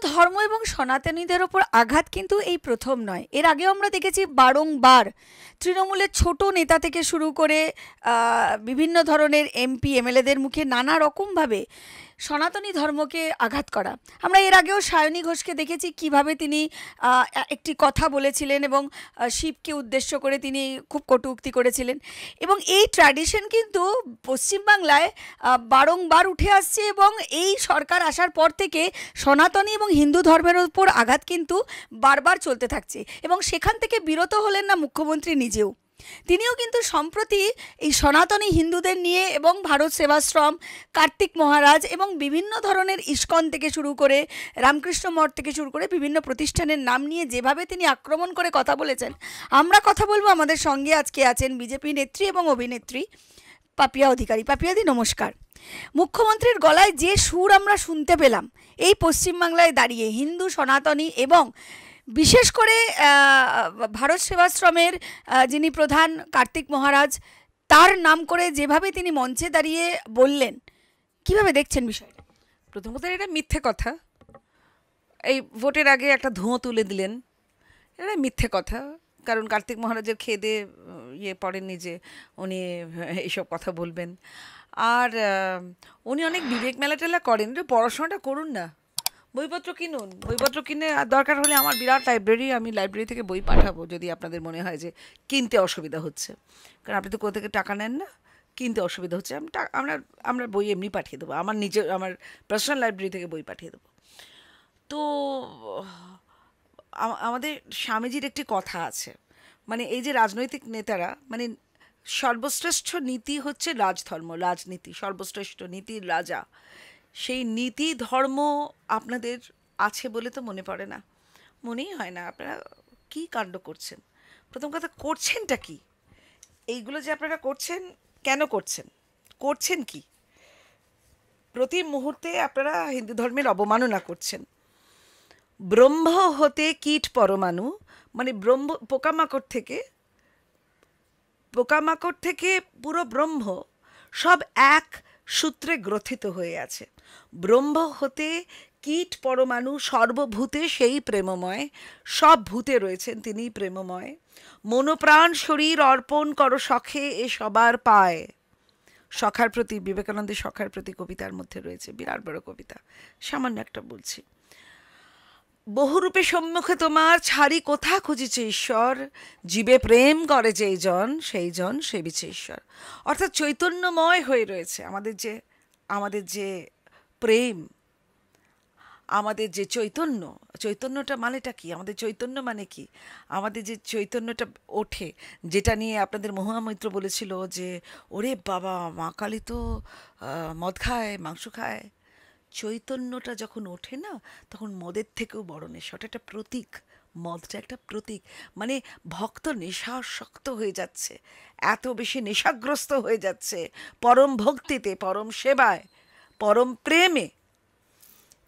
ধর্ম এবং সনাতনীদের ওপর আঘাত কিন্তু এই প্রথম নয়। এর আগেও আমরা দেখেছি বারংবার তৃণমূলের ছোট নেতা থেকে শুরু করে বিভিন্ন ধরনের এমপি এমএলএদের মুখে নানা রকমভাবে সনাতনী ধর্মকে আঘাত করা। আমরা এর আগেও সায়নী ঘোষকে দেখেছি কিভাবে তিনি একটি কথা বলেছিলেন এবং শিবকে উদ্দেশ্য করে তিনি খুব কটূক্তি করেছিলেন। এবং এই ট্র্যাডিশন কিন্তু পশ্চিমবাংলায় বারংবার উঠে আসছে এবং এই সরকার আসার পর থেকে সনাতনী এবং হিন্দু ধর্মের উপর আঘাত কিন্তু বারবার চলতে থাকছে। এবং সেখান থেকে বিরত হলেন না মুখ্যমন্ত্রী নিজেও। তিনিও কিন্তু সম্প্রতি এই সনাতনী হিন্দুদের নিয়ে এবং ভারত সেবাশ্রম, কার্তিক মহারাজ এবং বিভিন্ন ধরনের ইস্কন থেকে শুরু করে রামকৃষ্ণ মঠ থেকে শুরু করে বিভিন্ন প্রতিষ্ঠানের নাম নিয়ে যেভাবে তিনি আক্রমণ করে কথা বলেছেন। আমরা কথা বলবো, আমাদের সঙ্গে আজকে আছেন বিজেপি নেত্রী এবং অভিনেত্রী পাপিয়া অধিকারী। পাপিয়াদি নমস্কার। মুখ্যমন্ত্রীর গলায় যে সুর আমরা শুনতে পেলাম এই পশ্চিমবাংলায় দাঁড়িয়ে হিন্দু সনাতনী এবং বিশেষ করে ভারত সেবাশ্রমের যিনি প্রধান কার্তিক মহারাজ, তার নাম করে যেভাবে তিনি মঞ্চে দাঁড়িয়ে বললেন, কিভাবে দেখছেন বিষয়টা? প্রথম কথা, এটা মিথ্যে কথা। এই ভোটের আগে একটা ধোঁয়া তুলে দিলেন, এটা মিথ্যে কথা। কারণ কার্তিক মহারাজের খেদে পড়েননি যে উনি এইসব কথা বলবেন। আর উনি অনেক বিবেক মেলা টেলা করেন। পড়াশোনাটা করুন না, বইপত্র কিনুন, বইপত্র কিনে দরকার হলে আমার বিরাট লাইব্রেরি, আমি লাইব্রেরি থেকে বই পাঠাবো যদি আপনাদের মনে হয় যে কিনতে অসুবিধা হচ্ছে। কারণ আপনি তো কোথা থেকে টাকা নেন না, কিনতে অসুবিধা হচ্ছে, আমরা বই এমনি পাঠিয়ে দেবো, আমার পার্সোনাল লাইব্রেরি থেকে বই পাঠিয়ে দেবো। তো আমাদের স্বামীজির একটি কথা আছে, মানে এই যে রাজনৈতিক নেতারা, মানে সর্বশ্রেষ্ঠ নীতি হচ্ছে রাজধর্ম, রাজনীতি সর্বশ্রেষ্ঠ নীতির রাজা। সেই নীতি ধর্ম আপনাদের আছে বলে তো মনে পড়ে না, মনেই হয় না। আপনারা কি কাণ্ড করছেন? প্রথম কথা, করছেনটা কি? এইগুলো যে আপনারা করছেন, কেন করছেন, করছেন কি? প্রতি মুহূর্তে আপনারা হিন্দু ধর্মের অবমাননা করছেন। ব্রহ্ম হতে কীট পরমাণু, মানে পোকামাকড় থেকে পুরো ব্রহ্ম সব এক সূত্রে গ্রথিত হয়ে আছে। ব্রহ্ম হতে কীট পরমাণু, সর্বভূতে সেই প্রেমময়, সব ভূতে রয়েছেন তিনি প্রেমময়। মনোপ্রাণ শরীর অর্পণ করো সখে এ সবার পায়। সখার প্রতি, বিবেকানন্দের সখার প্রতি কবিতার মধ্যে রয়েছে, বিরাট বড় কবিতা, সামান্য একটা বলছি। বহুরূপে সম্মুখে তোমার ছাড়ি কোথা খুঁজিছে ঈশ্বর, জীবে প্রেম করে যেই জন সেই জন সেবিছে ঈশ্বর। অর্থাৎ চৈতন্যময় হয়ে রয়েছে আমাদের যে প্রেম, আমাদের যে চৈতন্যটা মানেটা কি? আমাদের চৈতন্য মানে কি? আমাদের যে চৈতন্যটা ওঠে, যেটা নিয়ে আপনাদের মহামৈত্র বলেছিল যে ওরে বাবা, মা কালী তো মদ খায়, মাংস খায়। চৈতন্যটা যখন ওঠে না, তখন মদের থেকেও বড় নেশা। ওটা একটা প্রতীক, মদটা একটা প্রতীক। মানে ভক্ত নেশাসক্ত হয়ে যাচ্ছে, এত বেশি নেশাগ্রস্ত হয়ে যাচ্ছে পরম ভক্তিতে, পরম সেবায়, পরম প্রেমে।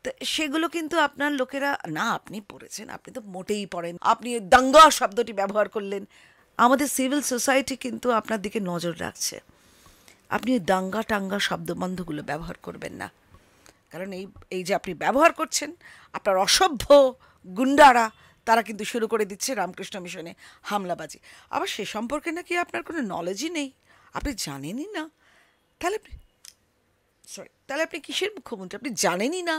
তো সেগুলো কিন্তু আপনার লোকেরা, না আপনি পড়েছেন, আপনি তো মোটেই পড়েন। আপনি দাঙ্গা শব্দটি ব্যবহার করলেন। আমাদের সিভিল সোসাইটি কিন্তু আপনার দিকে নজর রাখছে। আপনি দাঙ্গা টাঙ্গা শব্দবন্ধগুলো ব্যবহার করবেন না। কারণ এই যে আপনি ব্যবহার করছেন, আপনার অসভ্য গুন্ডারা তারা কিন্তু শুরু করে দিচ্ছে রামকৃষ্ণ মিশনে হামলাবাজি। আবার সে সম্পর্কে নাকি আপনার কোনো নলেজই নেই, আপনি জানেনই না। তাহলে আপনি কিসের মুখ্যমন্ত্রী? আপনি জানেনই না,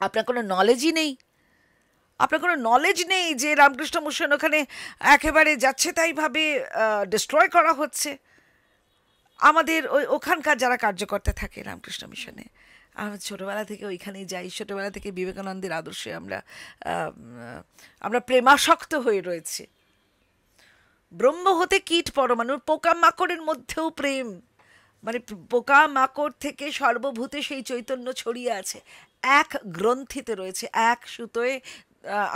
আপনার কোনো নলেজই নেই। আপনার কোনো নলেজ নেই যে রামকৃষ্ণ মিশন ওখানে একেবারে যাচ্ছে তাইভাবে ডিস্ট্রয় করা হচ্ছে। আমাদের ওখানকার যারা কার্যকর্তা থাকে রামকৃষ্ণ মিশনে, আমরা ছোটোবেলা থেকে ওইখানেই যাই, ছোটোবেলা থেকে বিবেকানন্দের আদর্শে আমরা প্রেমাসক্ত হয়ে রয়েছি। ব্রহ্ম হতে কীট পরমাণু, পোকামাকড়ের মধ্যেও প্রেম, মানে পোকামাকড় থেকে সর্বভূতে সেই চৈতন্য ছড়িয়ে আছে, এক গ্রন্থিতে রয়েছে, এক সুতোয়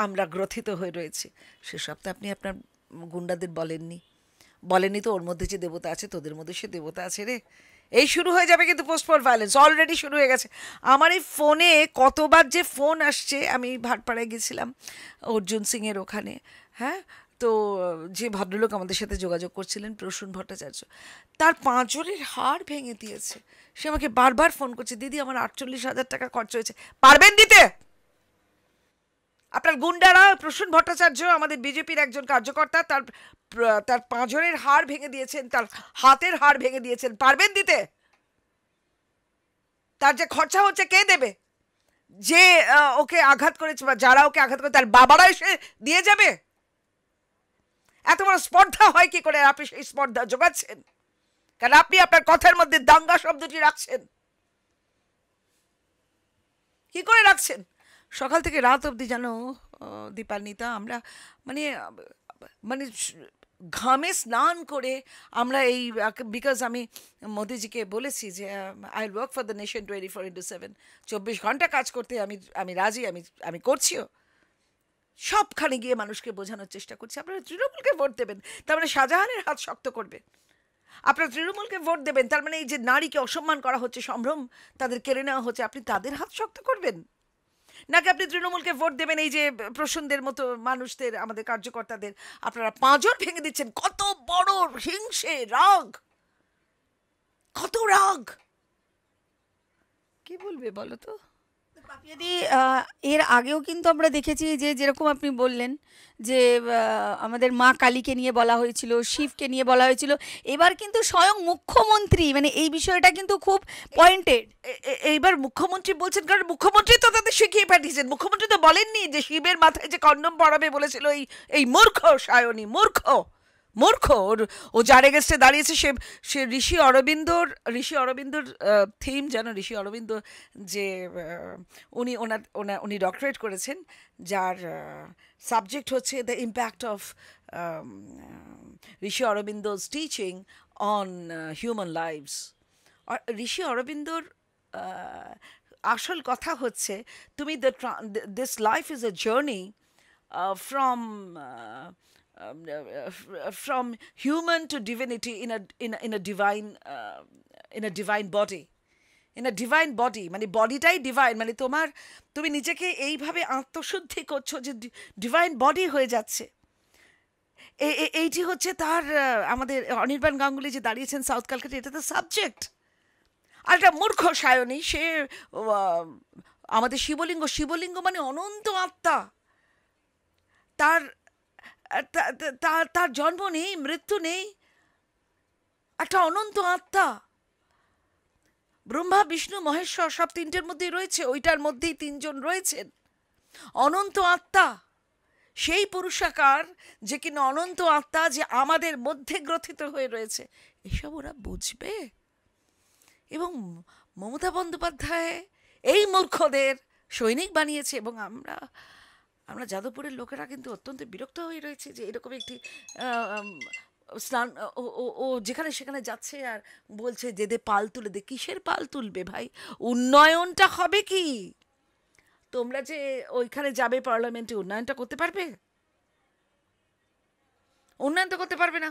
আমরা গ্রথিত হয়ে রয়েছি। সেসব তো আপনি আপনার গুন্ডাদের বলেননি তো ওর মধ্যে যে দেবতা আছে, তোদের মধ্যে সে দেবতা আছে রে। এই শুরু হয়ে যাবে কিন্তু পোস্টপোন ভায়োলেন্স, অলরেডি শুরু হয়ে গেছে। আমার এই ফোনে কতবার যে ফোন আসছে, আমি ভাটপাড়ায় গেছিলাম অর্জুন সিংয়ের ওখানে, হ্যাঁ, তো যে ভদ্রলোক আমাদের সাথে যোগাযোগ করছিলেন প্রসূন ভট্টাচার্য, তার পাঁজরের হাড় ভেঙে দিয়েছে। সে আমাকে বারবার ফোন করছে, দিদি আমার 48,000 টাকা খরচ হয়েছে, পারবেন দিতে? আপনার গুন্ডারা, প্রসূন ভট্টাচার্য আমাদের বিজেপির একজন কার্যকর্তা, তার তার পাঁজরের হাড় ভেঙে দিয়েছেন, তার হাতের হাড় ভেঙে দিয়েছেন, পারবেন দিতে? তার যে খরচা হচ্ছে কে দেবে? যে ওকে আঘাত করেছে বা যারা ওকে আঘাত করে তার বাবারা এসে দিয়ে যাবে? এত বড় স্পর্ধা হয় কি করে? আপনি সেই স্পর্ধা যোগাচ্ছেন কারণ আপনি আপনার কথার মধ্যে দাঙ্গা শব্দটি রাখছেন। কি করে রাখছেন? সকাল থেকে রাত অবধি জানো দীপান্বিতা, আমরা মানে মানে ঘামে স্নান করে আমরা এই, বিকজ আমি মোদিজিকে বলেছি যে I will work for the nation 24/7, 24 ঘন্টা কাজ করতে আমি আমি রাজি, আমি করছিও। সবখানে গিয়ে মানুষকে বোঝানোর চেষ্টা করছি আপনারা তৃণমূলকে ভোট দেবেন, তার মানে শাহজাহানের হাত শক্ত করবেন। আপনারা তৃণমূলকে ভোট দেবেন, তার মানে এই যে নারীকে অসম্মান করা হচ্ছে, সম্ভ্রম তাদের কেড়ে নেওয়া হচ্ছে, আপনি তাদের হাত শক্ত করবেন? নাকি আপনি তৃণমূলকে ভোট দেবেন এই যে প্রসূনদের মতো মানুষদের, আমাদের কার্যকর্তাদের আপনারা পাঁজর ভেঙে দিচ্ছেন? কত বড় হিংসে, রাগ, কত রাগ! কি বলবে বলো তো? পাপিয়াদি, এর আগেও কিন্তু আমরা দেখেছি যে যেরকম আপনি বললেন যে আমাদের মা কালীকে নিয়ে বলা হয়েছিল, শিবকে নিয়ে বলা হয়েছিল, এবার কিন্তু স্বয়ং মুখ্যমন্ত্রী মানে এই বিষয়টা কিন্তু খুব পয়েন্টেড। এইবার মুখ্যমন্ত্রী বলছেন, কারণ মুখ্যমন্ত্রী তো তাদের শিখিয়ে পাঠিয়েছেন। মুখ্যমন্ত্রী তো বলেননি যে শিবের মাথায় যে কন্ডম পরাবে বলেছিল এই মূর্খ সায়নী, মূর্খ মূর্খ। ও যার এগেস্টে দাঁড়িয়েছে সে সে ঋষি অরবিন্দর থিম যেন, ঋষি অরবিন্দ যে উনি ডক্টরেট করেছেন, যার সাবজেক্ট হচ্ছে the impact of Rishi Aurobindo's teaching on human lives. Rishi অরবিন্দর আসল কথা হচ্ছে, তুমি this life is a journey from from human to divinity in a divine body, in a divine body, মানে বডিটাই ডিভাইন, মানে তুমি নিজেকে এইভাবে আত্মশুদ্ধি করছো যে ডিভাইন বডি হয়ে যাচ্ছে। এইটি হচ্ছে তার আমাদের অনির্বাণ গাঙ্গুলি যে দাঁড়িয়েছেন সাউথ ক্যালকাটা, এটা তো সাবজেক্ট। আর একটা মূর্খ সায়নী, সে আমাদের শিবলিঙ্গ মানে অনন্ত আত্মা, তার তার জন্ম নেই, মৃত্যু নেই, একটা অনন্ত আত্মা। ব্রহ্মা বিষ্ণু মহেশ্বর সব তিনটের মধ্যেই রয়েছে, ওইটার মধ্যেই তিনজন রয়েছেন, অনন্ত আত্মা। সেই পুরুষাকার যে কিনা অনন্ত আত্মা, যে আমাদের মধ্যে গ্রথিত হয়ে রয়েছে, এসব ওরা বুঝবে? এবং মমতা বন্দ্যোপাধ্যায় এই মূর্খদের সৈনিক বানিয়েছে, এবং আমরা যাদবপুরের লোকেরা কিন্তু অত্যন্ত বিরক্ত হয়ে রয়েছে যে এরকম একটি স্নান ও যেখানে সেখানে যাচ্ছে আর বলছে দে পাল তুলে দে। কিসের পাল তুলবে ভাই? উন্নয়নটা হবে কি? তোমরা যে ওইখানে যাবে পার্লামেন্টে, উন্নয়নটা করতে পারবে? উন্নয়ন তো করতে পারবে না,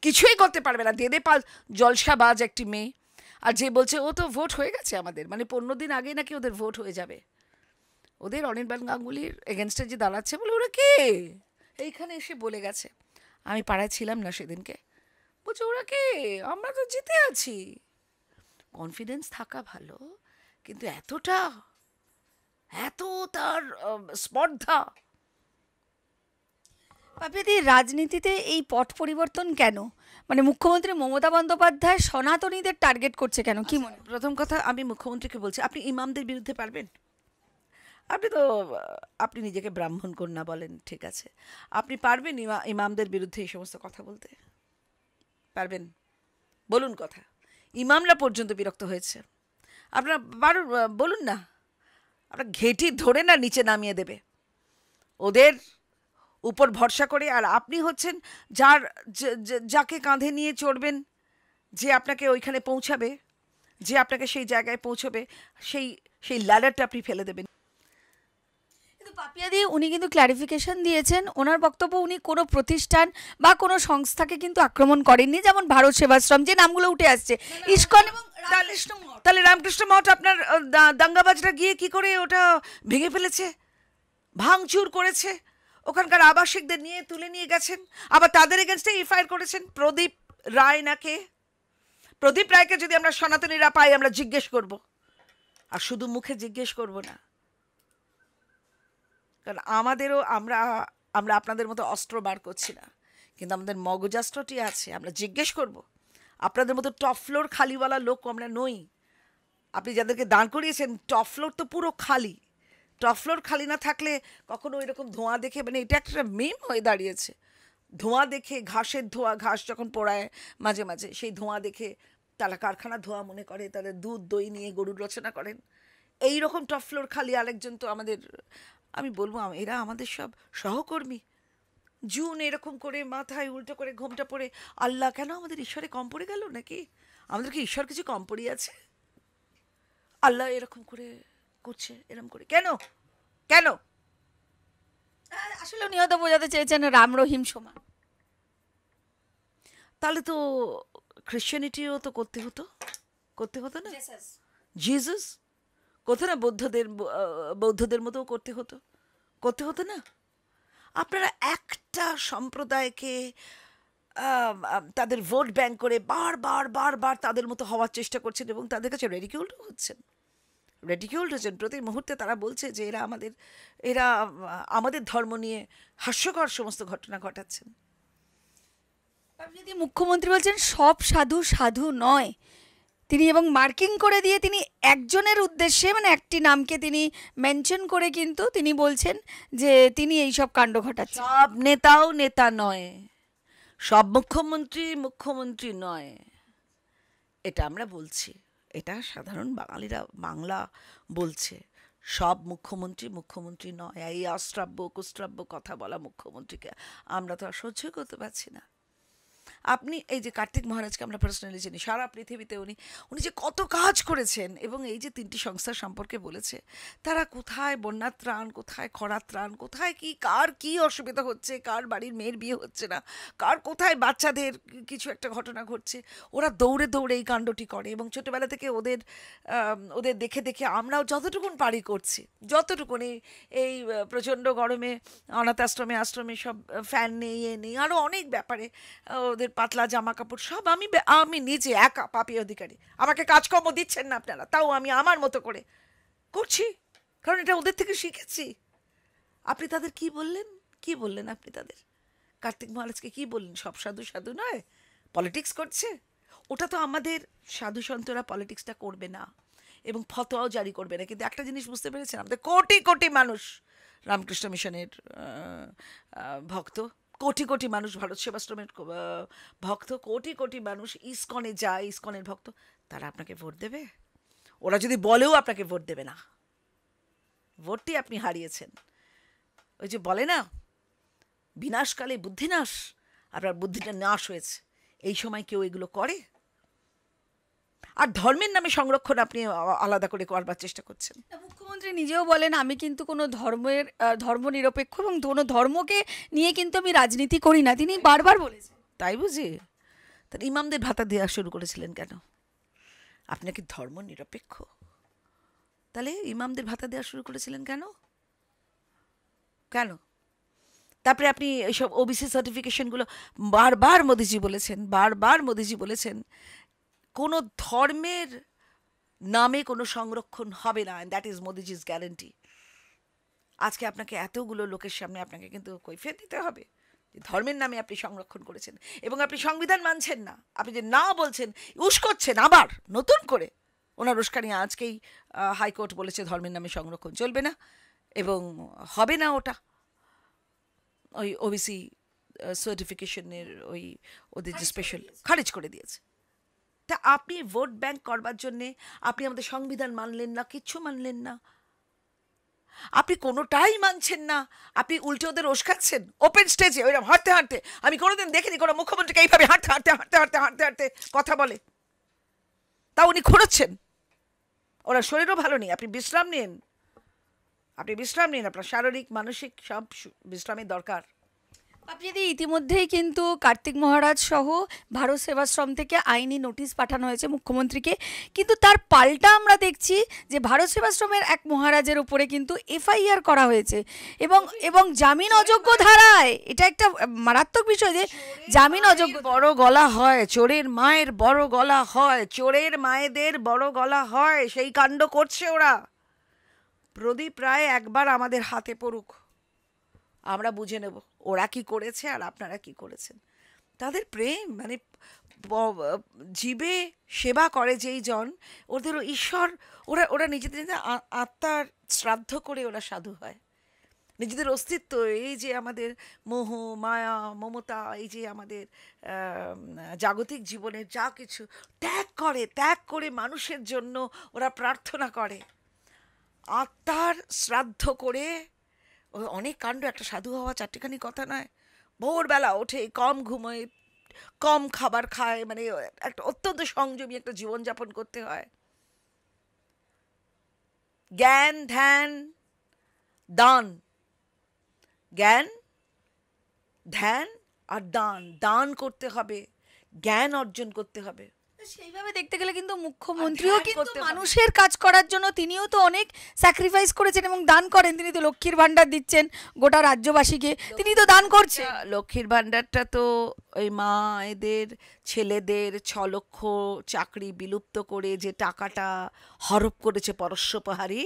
কিছুই করতে পারবে না। দে পাল জলসাবাজ একটি মেয়ে, আর যে বলছে ও তো ভোট হয়ে গেছে আমাদের, মানে 15 দিন আগে নাকি ওদের ভোট হয়ে যাবে। ওদের অনির্বাণ গাঙ্গুলির এগেনস্টে যে দাঁড়াচ্ছে, বলে ওরা কে এইখানে এসে বলে গেছে, আমি পাড়ায় ছিলাম না সেদিনকে, বলছে ওরা কে, আমরা তো জিতে আছি। কনফিডেন্স থাকা ভালো, কিন্তু এত তার স্পর্ধা। পাপিয়াদি, রাজনীতিতে এই পট পরিবর্তন কেন? মানে মুখ্যমন্ত্রী মমতা বন্দ্যোপাধ্যায় সনাতনীদের টার্গেট করছে কেন, কি মনে? প্রথম কথা, আমি মুখ্যমন্ত্রীকে বলছি, আপনি ইমামদের বিরুদ্ধে পারবেন? আপনি নিজেকে ব্রাহ্মণ কন্যা বলেন, ঠিক আছে, আপনি পারবেন ইমামদের বিরুদ্ধে এই সমস্ত কথা বলতে? পারবেন? বলুন কথা। ইমামরা পর্যন্ত বিরক্ত হয়েছে, আপনার বলুন না, আপনার ঘেঁটি ধরে না নিচে নামিয়ে দেবে ওদের উপর ভরসা করে। আর আপনি হচ্ছেন যাকে কাঁধে নিয়ে চড়বেন, যে আপনাকে ওইখানে পৌঁছাবে, যে আপনাকে সেই জায়গায় পৌঁছবে, সেই ল্যাডারটা আপনি ফেলে দেবেন। পাপিয়াদি, উনি কিন্তু ক্ল্যারিফিকেশন দিয়েছেন, ওনার বক্তব্য উনি কোনো প্রতিষ্ঠান বা কোনো সংস্থাকে কিন্তু আক্রমণ করেননি, যেমন ভারত সেবাশ্রম যে নামগুলো উঠে আসছে, ইসকন এবং রামকৃষ্ণ মঠ। তাহলে রামকৃষ্ণ মঠ আপনার দাঙ্গাবাজরা গিয়ে কি করে ওটা ভেঙে ফেলেছে, ভাঙচুর করেছে, ওখানকার আবাসিকদের নিয়ে তুলে নিয়ে গেছেন, আবার তাদের এগেনস্টে এফআইআর করেছেন। প্রদীপ রায় নাকে, প্রদীপ রায়কে যদি আমরা সনাতনীরা পাই, আমরা জিজ্ঞেস করব, আর শুধু মুখে জিজ্ঞেস করব না, কারণ আমাদেরও আমরা আমরা আপনাদের মতো অস্ত্র বার করছি না, কিন্তু আমাদের মগজাস্ত্রটি আছে। আমরা জিজ্ঞেস করব, আপনাদের মতো টপ ফ্লোর খালিওয়ালা লোক আমরা নই। আপনি যাদেরকে দাঁড় করিয়েছেন টপ ফ্লোর তো পুরো খালি। টপ ফ্লোর খালি না থাকলে কখনো এরকম ধোঁয়া দেখে, মানে এটা একটা মিম হয়ে দাঁড়িয়েছে, ধোঁয়া দেখে, ঘাসের ধোঁয়া, ঘাস যখন পোড়ায় মাঝে মাঝে, সেই ধোঁয়া দেখে তারা কারখানা ধোঁয়া মনে করে, তাদের দুধ দই নিয়ে গরুর রচনা করেন। এই রকম টপ ফ্লোর খালি আরেকজন তো আমাদের, আমি বলবো এরা আমাদের সব সহকর্মী। জুন এরকম করে মাথায় উল্টো করে ঘোমটা পড়ে, আল্লাহ কেন আমাদের ঈশ্বরে কম পড়ে গেল নাকি? আমাদের কি ঈশ্বর কিছু কম পড়িয়াছে? আল্লাহ এরকম করে করছে, এরকম করে কেন কেন? আসলে উনি হয়তো বোঝাতে চেয়েছেন রাম রহিম সমান। তাহলে তো খ্রিশ্চানিটিও তো করতে হতো না? জিসাস করতো না? বৌদ্ধদের মতো করতে হতো না? আপনারা একটা সম্প্রদায়কে তাদের ভোট ব্যাংক করে বারবার তাদের মতো হওয়ার চেষ্টা করছেন, এবং তাদের কাছে রেডিকিউল্ড হচ্ছেন। প্রতি মুহূর্তে তারা বলছে যে এরা আমাদের ধর্ম নিয়ে হাস্যকর সমস্ত ঘটনা ঘটাচ্ছেন। যদি মুখ্যমন্ত্রী বলছেন সব সাধু সাধু নয়, তিনি এবং মার্কিং করে দিয়ে তিনি একজনের উদ্দেশ্যে, মানে একটি নামকে তিনি মেনশন করে কিন্তু তিনি বলছেন যে তিনি এই সব কাণ্ড ঘটাচ্ছেন। সব নেতাও নেতা নয়, সব মুখ্যমন্ত্রী নয়, এটা আমরা বলছি। এটা সাধারণ বাঙালিরা বাংলা বলছে। সব মুখ্যমন্ত্রী নয়। এই অশ্রাব্য কুশ্রাব্য কথা বলা মুখ্যমন্ত্রীকে আমরা তো আর সহ্য করতে পারছি না। আপনি এই যে কার্তিক মহারাজকে আমরা পার্সোনালি চিনি, সারা পৃথিবীতে উনি যে কত কাজ করেছেন, এবং এই যে 3টি সংস্থার সম্পর্কে বলেছে, তারা কোথায় বন্যার ত্রাণ, কোথায় খরার ত্রাণ, কোথায় কি কার কি অসুবিধা হচ্ছে, কার বাড়ির মেয়ের বিয়ে হচ্ছে না, কার কোথায় বাচ্চাদের কিছু একটা ঘটনা ঘটছে, ওরা দৌড়ে এই কাণ্ডটি করে। এবং ছোটোবেলা থেকে ওদের দেখে আমরাও যতটুকুন পারি করছি, যতটুকুন এই প্রচণ্ড গরমে অনাথ আশ্রমে সব ফ্যান নেই আরও অনেক ব্যাপারে ওদের পাতলা জামা কাপড় সব আমি নিজে একা পাপি অধিকারী, আমাকে কাজকর্ম দিচ্ছেন না আপনারা, তাও আমি আমার মতো করে করছি, কারণ এটা ওদের থেকে শিখেছি। আপনি তাদের কি বললেন আপনি তাদের কার্তিক মহারাজকে কি বললেন? সব সাধু নয়, পলিটিক্স করছে। ওটা তো আমাদের সাধু সন্তরা পলিটিক্সটা করবে না এবং ফতোয়াও জারি করবে না। কিন্তু একটা জিনিস বুঝতে পেরেছেন, আমাদের কোটি মানুষ রামকৃষ্ণ মিশনের ভক্ত, কোটি মানুষ ভারত সেবাশ্রমের ভক্ত, কোটি মানুষ ইসকনে যায়, ইসকনের ভক্ত, তারা আপনাকে ভোট দেবে? ওরা যদি বলেও আপনাকে ভোট দেবে না। ভোটটি আপনি হারিয়েছেন। ওই যে বলে না, বিনাশকালে বুদ্ধিনাশ, আপনার বুদ্ধিটা নাশ হয়েছে। এই সময় কেউ এগুলো করে? আর ধর্মের নামে সংরক্ষণ আপনি আলাদা করে করবার চেষ্টা করছেন। মুখ্যমন্ত্রী নিজেও বলেন আমি কিন্তু কোনো ধর্মনিরপেক্ষ এবং কোনো ধর্মকে নিয়ে কিন্তু আমি রাজনীতি করি না, তিনি বারবার বলেছেন। তাই বুঝি? তার ইমামদের ভাতা দেওয়া শুরু করেছিলেন কেন? আপনি কি ধর্ম নিরপেক্ষ? তাহলে ইমামদের ভাতা দেওয়া শুরু করেছিলেন কেন? তারপরে আপনি এইসব ওবিসি সার্টিফিকেশনগুলো বারবার মোদিজি বলেছেন কোনো ধর্মের নামে কোনো সংরক্ষণ হবে না, অ্যান্ড দ্যাট ইজ মোদিজি's গ্যারান্টি। আজকে আপনাকে এতগুলো লোকের সামনে আপনাকে কিন্তু কৈফিয়ত দিতে হবে যে ধর্মের নামে আপনি সংরক্ষণ করেছেন, এবং আপনি সংবিধান মানছেন না। আপনি যে না বলছেন, উস্কোচ্ছেন আবার নতুন করে। ওনার উস্কানি আজকেই হাইকোর্ট বলেছে ধর্মের নামে সংরক্ষণ চলবে না এবং হবে না। ওটা ওই ওবিসি সার্টিফিকেশনের ওদের যে স্পেশাল খারিজ করে দিয়েছে। তা আপনি ভোট ব্যাংক করবার জন্যে আপনি আমাদের সংবিধান মানলেন না, কিচ্ছু মানলেন না, আপনি কোনোটাই মানছেন না, আপনি উল্টে ওদের উস্কাচ্ছেন ওপেন স্টেজে ওইরকম হাঁটতে। আমি কোনোদিন দেখিনি কোনো মুখ্যমন্ত্রীকে এইভাবে হাঁটতে কথা বলে। তা উনি ঘোরাচ্ছেন, ওনার শরীরও ভালো নেই। আপনি বিশ্রাম নিন, আপনার শারীরিক মানসিক সব বিশ্রামের দরকার। আপনি যদি ইতিমধ্যেই কিন্তু কার্তিক মহারাজ সহ ভারত সেবাশ্রম থেকে আইনি নোটিশ পাঠানো হয়েছে মুখ্যমন্ত্রীকে, কিন্তু তার পাল্টা আমরা দেখছি যে ভারত সেবাশ্রমের এক মহারাজের উপরে কিন্তু এফআইআর করা হয়েছে এবং জামিন অযোগ্য ধারায়। এটা একটা মারাত্মক বিষয় যে জামিন অযোগ্য। বড় গলা হয়, চোরের মায়ের বড় গলা হয়, চোরের মায়েদের বড় গলা হয়, সেই কাণ্ড করছে ওরা। প্রদীপ রায় একবার আমাদের হাতে পড়ুক, আমরা বুঝে নেব ওরা কি করেছে আর আপনারা কি করেছেন। তাদের প্রেম মানে জীবে সেবা করে যেই জন, ওদেরও ঈশ্বর, ওরা ওরা নিজেদের আত্মার শ্রাদ্ধ করে ওরা সাধু হয়। নিজেদের অস্তিত্ব, এই যে আমাদের মোহ মায়া মমতা, এই যে আমাদের জাগতিক জীবনের যা কিছু ত্যাগ করে মানুষের জন্য ওরা প্রার্থনা করে, আত্মার শ্রাদ্ধ করে। অনেক কাণ্ড, একটা সাধু হওয়া চারটিখানি কথা নয়। ভোরবেলা ওঠে, কম ঘুমোয়, কম খাবার খায়, মানে একটা অত্যন্ত সংযমী একটা জীবনযাপন করতে হয়। জ্ঞান ধ্যান দান, জ্ঞান ধ্যান আর দান, দান করতে হবে, জ্ঞান অর্জন করতে হবে। সেইভাবে দেখতে গেলে কিন্তু মুখ্যমন্ত্রীও কিন্তু মানুষের কাজ করার জন্য তিনিও তো অনেক স্যাক্রিফাইস করেছেন এবং দান করেন। তিনি তো লক্ষ্মীর ভান্ডার দিচ্ছেন গোটা রাজ্যবাসীকে, তিনি তো দান করছেন। লক্ষ্মীর ভান্ডারটা তো ওই মায়েদের ছেলেদের 6 লক্ষ চাকরি বিলুপ্ত করে যে টাকাটা হরপ করেছে পরশোপহারী,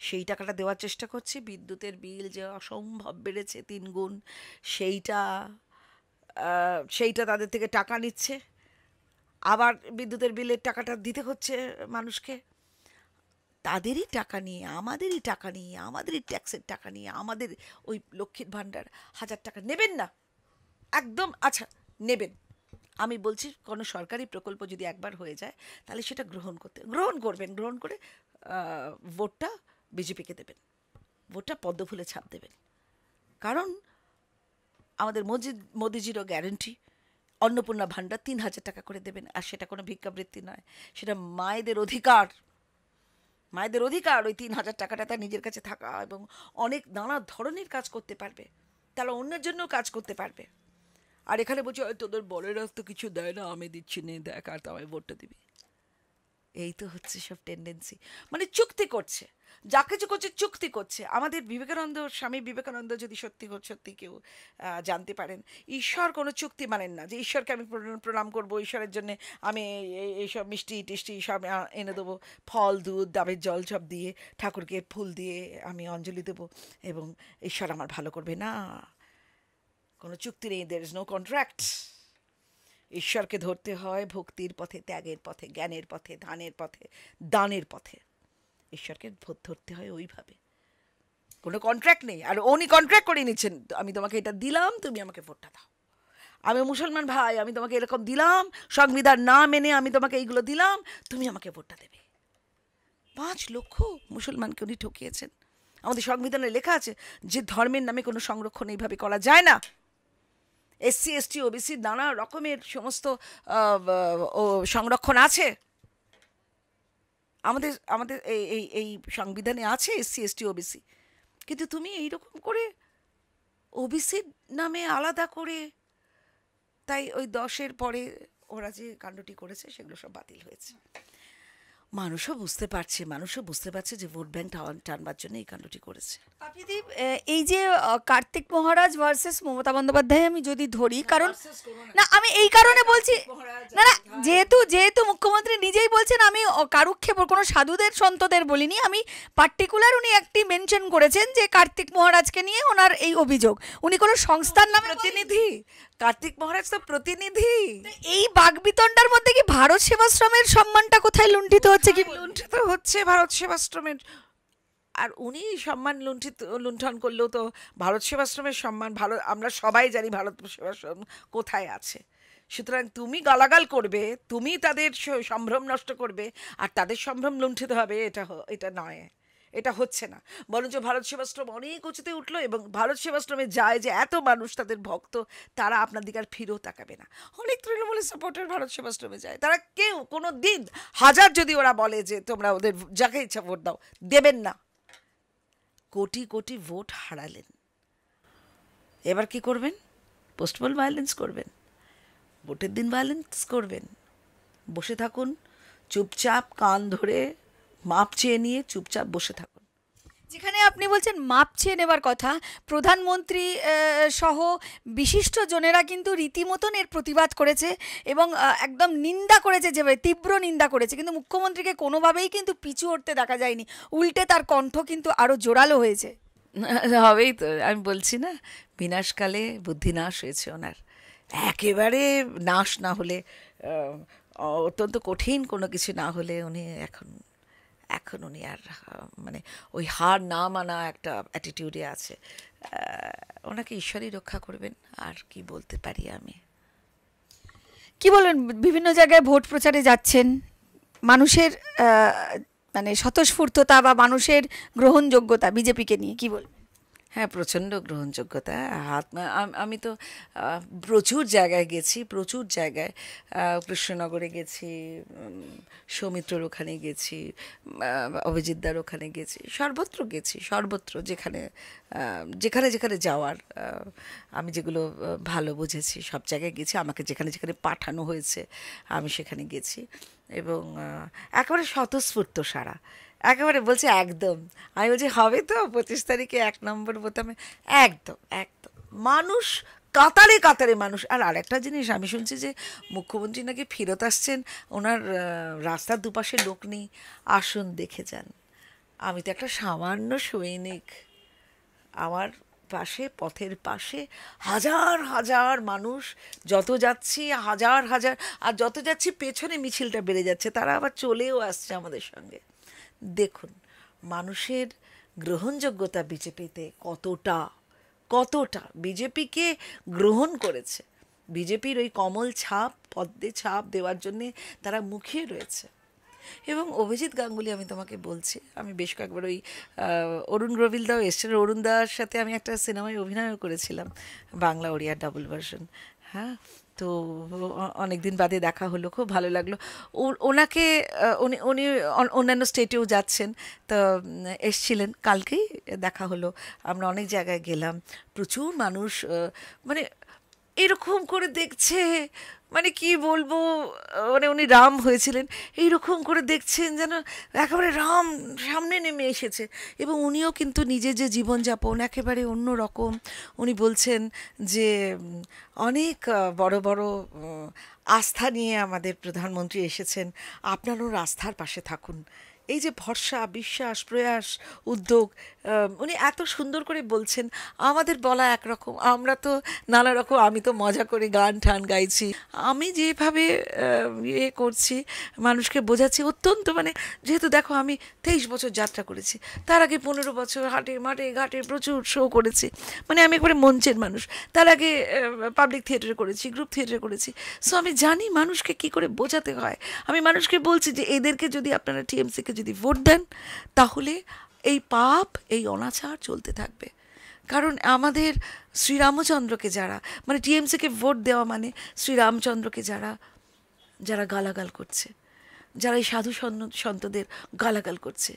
সেই টাকাটা দেওয়ার চেষ্টা করছে। বিদ্যুতের বিল যে অসম্ভব বেড়েছে 3 গুণ, সেইটা তাদের থেকে টাকা নিচ্ছে, আবার বিদ্যুতের বিলের টাকাটা দিতে হচ্ছে মানুষকে। তাদেরই টাকা নিয়ে, আমাদেরই টাকা নিয়ে, আমাদেরই ট্যাক্সের টাকা নিয়ে আমাদের ওই লক্ষ্মীর ভাণ্ডার 1000 টাকা নেবেন না একদম। আচ্ছা নেবেন, আমি বলছি কোনো সরকারি প্রকল্প যদি একবার হয়ে যায় তাহলে সেটা গ্রহণ করবেন, গ্রহণ করে ভোটটা বিজেপিকে দেবেন, ভোটটা পদ্মফুলে ছাপ দেবেন। কারণ আমাদের মোদিজিরও গ্যারেন্টি, অন্নপূর্ণা ভাণ্ডার 3000 টাকা করে দেবেন, আর সেটা কোনো ভিক্ষাবৃত্তি নয়, সেটা মায়েদের অধিকার। মায়েদের অধিকার ওই 3000 টাকাটা তার নিজের কাছে থাকা, এবং অনেক নানা ধরনের কাজ করতে পারবে, তারা অন্যের জন্য কাজ করতে পারবে। আর এখানে বলছে তোদের বড়েরা তো কিছু দেয় না, আমি দিচ্ছি নে দেখ, আর তো আমায় ভোটটা দিবি। এই তো হচ্ছে সব টেন্ডেন্সি, মানে চুক্তি করছে, যা কিছু করছে চুক্তি করছে। আমাদের স্বামী বিবেকানন্দ যদি সত্যি কেউ জানতে পারেন, ঈশ্বর কোনো চুক্তি মানেন না, যে ঈশ্বরকে আমি প্রণাম করব, ঈশ্বরের জন্য আমি এইসব মিষ্টি টিষ্টি সব এনে দেবো, ফল দুধ ডাবের জল সব দিয়ে, ঠাকুরকে ফুল দিয়ে আমি অঞ্জলি দেবো এবং ঈশ্বর আমার ভালো করবে, না, কোনো চুক্তি নেই, দের ইজ নো কন্ট্রাক্ট। ঈশ্বরকে ধরতে হয় ভক্তির পথে, ত্যাগের পথে, জ্ঞানের পথে, ধানের পথে, দানের পথে। ঈশ্বরকে ধরতে হয় ওইভাবে, কোনো কন্ট্রাক্ট নেই। আর উনি কন্ট্রাক্ট করে নিচ্ছেন, আমি তোমাকে এটা দিলাম, তুমি আমাকে ভোটটা দাও। আমি মুসলমান ভাই, আমি তোমাকে এরকম দিলাম, সংবিধান না মেনে আমি তোমাকে এইগুলো দিলাম, তুমি আমাকে ভোটটা দেবে। 5 লক্ষ মুসলমানকে উনি ঠকিয়েছেন। আমাদের সংবিধানে লেখা আছে যে ধর্মের নামে কোনো সংরক্ষণ এইভাবে করা যায় না। SC ST OBC নানা রকমের সমস্ত সংরক্ষণ আছে আমাদের আমাদের এই সংবিধানে আছে, SC ST OBC। কিন্তু তুমি এইরকম করে ওবিসির নামে আলাদা করে, তাই ওই 10-এর পরে ওরা যে কাণ্ডটি করেছে সেগুলো সব বাতিল হয়েছে। মানুষও বুঝতে পারছে যে ভোট ব্যাংক টানবার জন্য এই কাণ্ডটি করেছে। পাপিয়াদি, এই যে কার্তিক মহারাজ ভার্সেস মমতা বন্দ্যোপাধ্যায় আমি যদি ধরি, কারণ না আমি এই কারণে বলছি, না না, যেহেতু মুখ্যমন্ত্রী নিজেই বলছেন, আমি কারুক্ষেপ কোনো সাধুদের সন্তদের বলিনি, আমি পার্টিকুলার উনি একটি মেনশন করেছেন যে কার্তিক মহারাজকে নিয়ে ওনার এই অভিযোগ, উনি কোনো সংস্থার নামে প্রতিনিধি, কার্তিক মহারাজ তো প্রতিনিধি। এই বাগবিতণ্ডার মধ্যে কি ভারত সেবাশ্রমের সম্মানটা কোথায় লুণ্ঠিত হচ্ছে? কি লুণ্ঠিত হচ্ছে ভারত সেবাশ্রমের? আর উনি সম্মান লুণ্ঠন করলেও তো ভারত সেবাশ্রমের সম্মান, আমরা সবাই জানি ভারত সেবাশ্রম কোথায় আছে। সুতরাং তুমি গালাগাল করবে, তুমি তাদের সম্ভ্রম নষ্ট করবে, আর তাদের সম্ভ্রম লুণ্ঠিত হবে, এটা নয়, এটা হচ্ছে না। বরঞ্চ ভারত সেবাশ্রম অনেক উঁচুতে উঠলো, এবং ভারত সেবাশ্রমে যায় যে এত মানুষ তাদের ভক্ত, তারা আপনার দিকে আর ফিরেও তাকাবে না। অনেক তৃণমূলের সাপোর্টার ভারত সেবাশ্রমে যায়, তারা কেউ কোনো দিন, হাজার যদি ওরা বলে যে তোমরা ওদের যাকে ইচ্ছা ভোট দাও, দেবেন না। কোটি কোটি ভোট হারালেন, এবার কি করবেন? পোস্টপোল ভায়োলেন্স করবেন, ভোটের দিন ভায়োলেন্স করবেন? বসে থাকুন চুপচাপ, কান ধরে মাপ চেয়ে নিয়ে চুপচাপ বসে থাকুন। যেখানে আপনি বলছেন মাপ চেয়ে নেবার কথা, প্রধানমন্ত্রী সহ বিশিষ্ট জনেরা কিন্তু রীতিমতন এর প্রতিবাদ করেছে এবং একদম নিন্দা করেছে, যে তীব্র নিন্দা করেছে, কিন্তু মুখ্যমন্ত্রীকে কোনোভাবেই কিন্তু পিছু হটতে দেখা যায়নি, উল্টে তার কণ্ঠ কিন্তু আরও জোরালো হয়েছে। হবেই তো, আমি বলছি না, বিনাশকালে বুদ্ধিনাশ হয়েছে ওনার। একেবারে নাশ না হলে, অত্যন্ত কঠিন কোনো কিছু না হলে উনি এখন এখন উনি আর মানে ওই হার না মানা একটা অ্যাটিটিউডে আছে। ওনাকে ঈশ্বরই রক্ষা করবেন, আর কি বলতে পারি আমি। কি বলবেন, বিভিন্ন জায়গায় ভোট প্রচারে যাচ্ছেন, মানুষের মানে স্বতঃস্ফূর্ততা বা মানুষের গ্রহণযোগ্যতা বিজেপিকে নিয়ে কি বলবেন? হ্যাঁ, প্রচণ্ড গ্রহণযোগ্যতা। আমি তো প্রচুর জায়গায় গেছি, প্রচুর জায়গায়, কৃষ্ণনগরে গেছি, সৌমিত্রর ওখানে গেছি, অভিজিৎদার ওখানে গেছি, সর্বত্র গেছি, সর্বত্র যেখানে যেখানে যেখানে যাওয়ার, আমি যেগুলো ভালো বুঝেছি সব জায়গায় গেছি। আমাকে যেখানে যেখানে পাঠানো হয়েছে আমি সেখানে গেছি, এবং একেবারে স্বতঃস্ফূর্ত সারা, একেবারে বলছে একদম। আমি বলছি হবে তো 25 তারিখে 1 নম্বর বোতামে, একদম একদম মানুষ কাতারে কাতারে মানুষ। আর আরেকটা জিনিস আমি শুনছি যে মুখ্যমন্ত্রী নাকি ফেরত আসছেন, ওনার রাস্তার দুপাশে লোক নেই, আসুন দেখে যান। আমি তো একটা সামান্য সৈনিক, আমার পাশে, পথের পাশে হাজার হাজার মানুষ, যত যাচ্ছি হাজার হাজার, আর যত যাচ্ছি পেছনে মিছিলটা বেড়ে যাচ্ছে, তারা আবার চলেও আসছে আমাদের সঙ্গে। দেখুন মানুষের গ্রহণযোগ্যতা বিজেপিতে কতটা, কতটা বিজেপিকে গ্রহণ করেছে, বিজেপির ওই কমল ছাপ, পদ্মে ছাপ দেওয়ার জন্যে তারা মুখিয়ে রয়েছে। এবং অভিজিৎ গাঙ্গুলি, আমি তোমাকে বলছি, আমি বেশ কয়েকবার ওই অরুণ রবিলদাও এসছেন, অরুণদার সাথে আমি একটা সিনেমায় অভিনয়ও করেছিলাম, বাংলা ওড়িয়া ডাবল ভার্সন। হ্যাঁ, তো অনেক দিন বাদে দেখা হলো, খুব ভালো লাগলো। ওনাকে উনি উনি অন্যান্য স্টেটেও যাচ্ছেন, তো এসছিলেন, কালকেই দেখা হলো। আমরা অনেক জায়গায় গেলাম, প্রচুর মানুষ মানে এরকম করে দেখছে, মানে কি বলবো, মানে উনি রাম হয়েছিলেন, এইরকম করে দেখছেন যেন একেবারে রাম সামনে নেমে এসেছে। এবং উনিও কিন্তু নিজের যে জীবনযাপন একেবারে অন্য রকম। উনি বলছেন যে অনেক বড় বড় আস্থা নিয়ে আমাদের প্রধানমন্ত্রী এসেছেন, আপনারও আস্থার পাশে থাকুন। এই যে ভরসা, বিশ্বাস, প্রয়াস, উদ্যোগ, উনি এত সুন্দর করে বলছেন। আমাদের বলা একরকম, আমরা তো নানা রকম, আমি তো মজা করে গান ঠান গাইছি, আমি যেভাবে ইয়ে করছি, মানুষকে বোঝাচ্ছি অত্যন্ত, মানে যেহেতু দেখো আমি 23 বছর যাত্রা করেছি, তার আগে 15 বছর হাটে মাঠে ঘাটে প্রচুর শো করেছি, মানে আমি একবারে মঞ্চের মানুষ। তার আগে পাবলিক থিয়েটারে করেছি, গ্রুপ থিয়েটারে করেছি, সো আমি জানি মানুষকে কি করে বোঝাতে হয়। আমি মানুষকে বলছি যে এদেরকে যদি আপনারা টিএমসিকে যদি ভোট দেন, তাহলে এই পাপ, এই অনাচার চলতে থাকবে। কারণ আমাদের শ্রীরামচন্দ্রকে যারা, মানে টিএমসিকে ভোট দেওয়া মানে শ্রীরামচন্দ্রকে যারা যারা গালাগাল করছে, যারা এই সাধু সন্তদের গালাগাল করছে,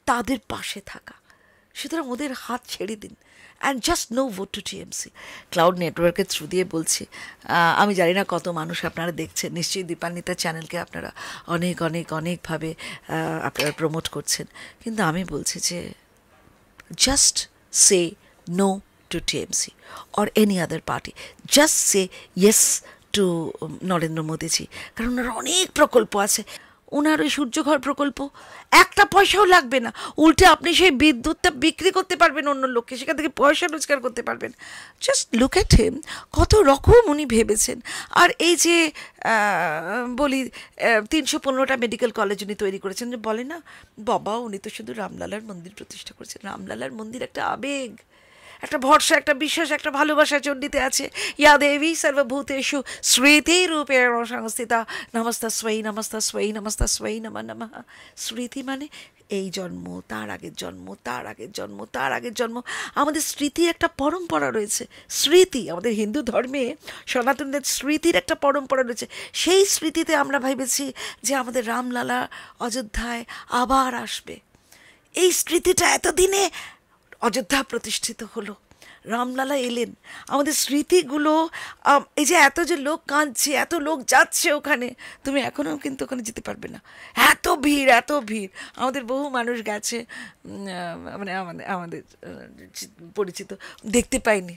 তাদের পাশে থাকা। সুতরাং ওদের হাত ছেড়ে দিন, and just no vote to TMC. Cloud নেটওয়ার্কের থ্রু দিয়ে বলছি, আমি জানি না কত মানুষ আপনারা দেখছেন, নিশ্চয়ই দীপান্বিতা চ্যানেলকে আপনারা অনেক অনেক অনেকভাবে আপনারা প্রমোট করছেন, কিন্তু আমি বলছি যে just say no two TMC or any other party. Just say yes to Narendra মোদীজি, কারণ ওনার অনেক প্রকল্প আছে। ওনার ওই সূর্যঘর প্রকল্প, একটা পয়সাও লাগবে না, উল্টে আপনি সেই বিদ্যুৎটা বিক্রি করতে পারবেন অন্য লোককে, সেখান থেকে পয়সা রোজগার করতে পারবেন। জাস্ট লুক অ্যাট হিম, কত রকম উনি ভেবেছেন। আর এই যে বলি 315টা মেডিকেল কলেজ উনি তৈরি করেছেন, যে বলে না বাবা, উনি তো শুধু রামলালার মন্দির প্রতিষ্ঠা করেছেন। রামলালার মন্দির একটা আবেগ, একটা ভরসা, একটা বিশ্বাস, একটা ভালোবাসা চণ্ডীতে আছে। ইয়া দেবী সর্বভূতেষু স্মৃতিরূপেণ সংস্থিতা, নমস্তস্মৈ নমস্তস্মৈ নমস্তস্মৈ নমঃ নমঃ। স্মৃতি মানে এই জন্ম, তার আগের জন্ম, তার আগের জন্ম, তার আগের জন্ম। আমাদের স্মৃতির একটা পরম্পরা রয়েছে। স্মৃতি আমাদের হিন্দু ধর্মে, সনাতনদের স্মৃতির একটা পরম্পরা রয়েছে। সেই স্মৃতিতে আমরা ভেবেছি যে আমাদের রামলালা অযোধ্যায় আবার আসবে। এই স্মৃতিটা এতদিনে অযোধ্যা প্রতিষ্ঠিত হলো, রামলালা এলেন। আমাদের স্মৃতিগুলো, এই যে এত যে লোক কাঁদছে, এত লোক যাচ্ছে ওখানে, তুমি এখনও কিন্তু ওখানে যেতে পারবে না, এত ভিড়, এত ভিড়। আমাদের বহু মানুষ গেছে, মানে আমাদের পরিচিত, দেখতে পাইনি।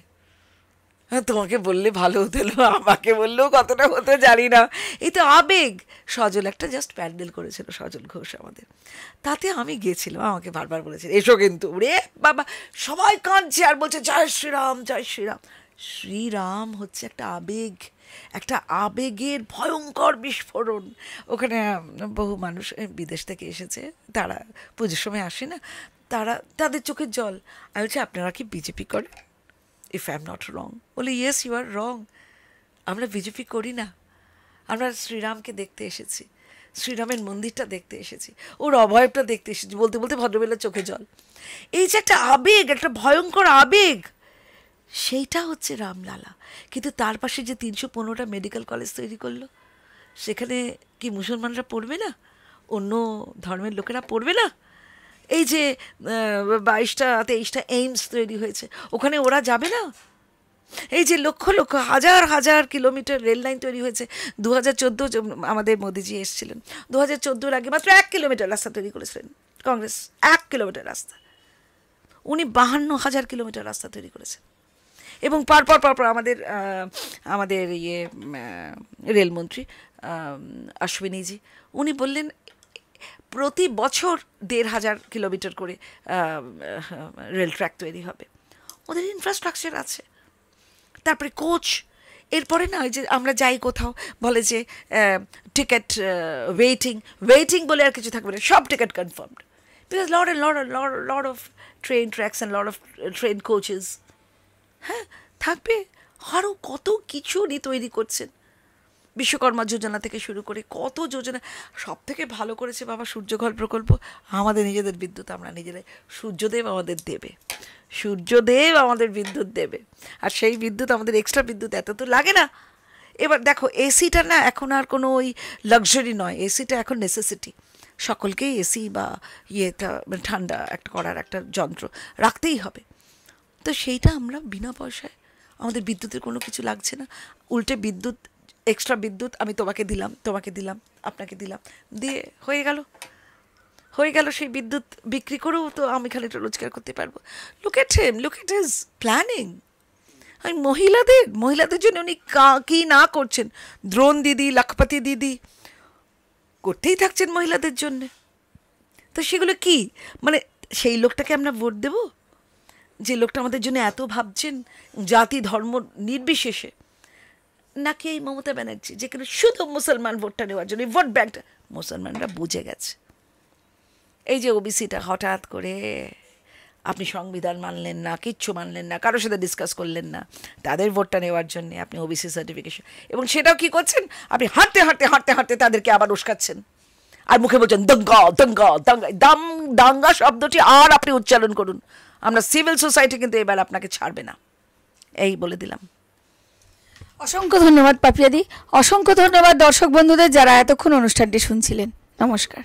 তোমাকে বললে ভালো হতো, আমাকে বললেও কতটা হতো জানি না। এই তো আবেগ। সজল একটা জাস্ট প্যান্ডেল করেছিল, সজল ঘোষ আমাদের, তাতে আমি গেছিলাম। আমাকে বারবার বলেছিল এসো, কিন্তু রে বাবা সবাই কাঁদছে আর বলছে জয় শ্রীরাম জয় শ্রীরাম। শ্রীরাম হচ্ছে একটা আবেগ, একটা আবেগের ভয়ঙ্কর বিস্ফোরণ। ওখানে বহু মানুষ বিদেশ থেকে এসেছে, তারা পুজোর সময় আসে না, তাদের চোখের জল। আমি বলছি আপনারা কি বিজেপি করেন? If I am not wrong, বলে ইয়েস ইউ আর রং, আমরা বিজেপি করি না, আমরা শ্রীরামকে দেখতে এসেছি, শ্রীরামের মন্দিরটা দেখতে এসেছি, ওর অভয়টা দেখতে এসেছি। বলতে বলতে ভদ্রবেলার চোখে জল। এই যে একটা আবেগ, একটা ভয়ঙ্কর আবেগ, সেইটা হচ্ছে রামলালা। কিন্তু তার পাশে যে 315টা মেডিকেল কলেজ তৈরি করলো, সেখানে কি মুসলমানরা পড়বে না? অন্য ধর্মের লোকেরা পড়বে না? এই যে 22টা 23টা এইমস তৈরি হয়েছে, ওখানে ওরা যাবে না? এই যে লক্ষ লক্ষ হাজার হাজার কিলোমিটার রেল লাইন তৈরি হয়েছে, 2014 আমাদের মোদিজি এসেছিলেন, 2014 আগে মাত্র 1 কিলোমিটার রাস্তা তৈরি করেছিলেন কংগ্রেস, 1 কিলোমিটার রাস্তা। উনি 52,000 কিলোমিটার রাস্তা তৈরি করেছেন। এবং পরপর আমাদের রেলমন্ত্রী অশ্বিনীজি, উনি বললেন প্রতি বছর 1,500 কিলোমিটার করে রেল ট্র্যাক তৈরি হবে। ওদের ইনফ্রাস্ট্রাকচার আছে। তারপরে কোচ, এরপরে না ওই যে আমরা যাই কোথাও বলে যে টিকিট ওয়েটিং বলে আর কিছু থাকবে না, সব ticket confirmed, because lot of train tracks and lot of train coaches. হ্যাঁ থাকবে, আরও কত কিছু উনি তৈরি করছেন, বিশ্বকর্মা যোজনা থেকে শুরু করে কত যোজনা। সব থেকে ভালো করেছে বাবা সূর্যঘর প্রকল্প। আমাদের নিজেদের বিদ্যুৎ আমরা নিজেরাই, সূর্যদেব আমাদের দেবে, সূর্যদেব আমাদের বিদ্যুৎ দেবে, আর সেই বিদ্যুৎ আমাদের এক্সট্রা বিদ্যুৎ এত তো লাগে না। এবার দেখো এসিটা না এখন আর কোনো ওই লাক্সারি নয়, এসিটা এখন নেসেসিটি। সকলকেই এসি বা ইয়েটা ঠান্ডা একটা করার একটা যন্ত্র রাখতেই হবে। তো সেইটা আমরা বিনা পয়সায়, আমাদের বিদ্যুতের কোনো কিছু লাগছে না, উল্টে বিদ্যুৎ এক্সট্রা বিদ্যুৎ আমি তোমাকে দিলাম আপনাকে দিলাম, দিয়ে হয়ে গেল সেই বিদ্যুৎ বিক্রি করেও তো আমি খানিকটা রোজগার করতে পারবো। Look at his planning. আমি মহিলাদের জন্য উনি কি না করছেন, দ্রোণ দিদি, লাখপতি দিদি করতেই থাকছেন মহিলাদের জন্যে। তো সেগুলো কি মানে সেই লোকটাকে আমরা ভোট দেব, যে লোকটা আমাদের জন্য এত ভাবছেন জাতি ধর্ম নির্বিশেষে? নাকি এই মমতা ব্যানার্জি, যেখানে শুধু মুসলমান ভোটটা নেওয়ার জন্য, ভোট ব্যাংকটা মুসলমানরা বুঝে গেছে। এই যে ওবিসিটা হঠাৎ করে আপনি সংবিধান মানলেন না, কিচ্ছু মানলেন না, কারোর সাথে ডিসকাস করলেন না, তাদের ভোটটা নেওয়ার জন্য আপনি ওবিসি সার্টিফিকেশন, এবং সেটাও কি করছেন আপনি হাঁটতে হাঁটতে হাঁটতে হাঁটতে তাদেরকে আবার উস্কাচ্ছেন, আর মুখে বলছেন দঙ্গা দঙ্গা দঙ্গা। দাঙ্গা শব্দটি আর আপনি উচ্চারণ করুন, আমরা সিভিল সোসাইটি কিন্তু এবার আপনাকে ছাড়বে না, এই বলে দিলাম। অসংখ্য ধন্যবাদ পাপিয়াদি, অসংখ্য ধন্যবাদ দর্শক বন্ধুদের যারা এতক্ষণ অনুষ্ঠানটি শুনছিলেন। নমস্কার।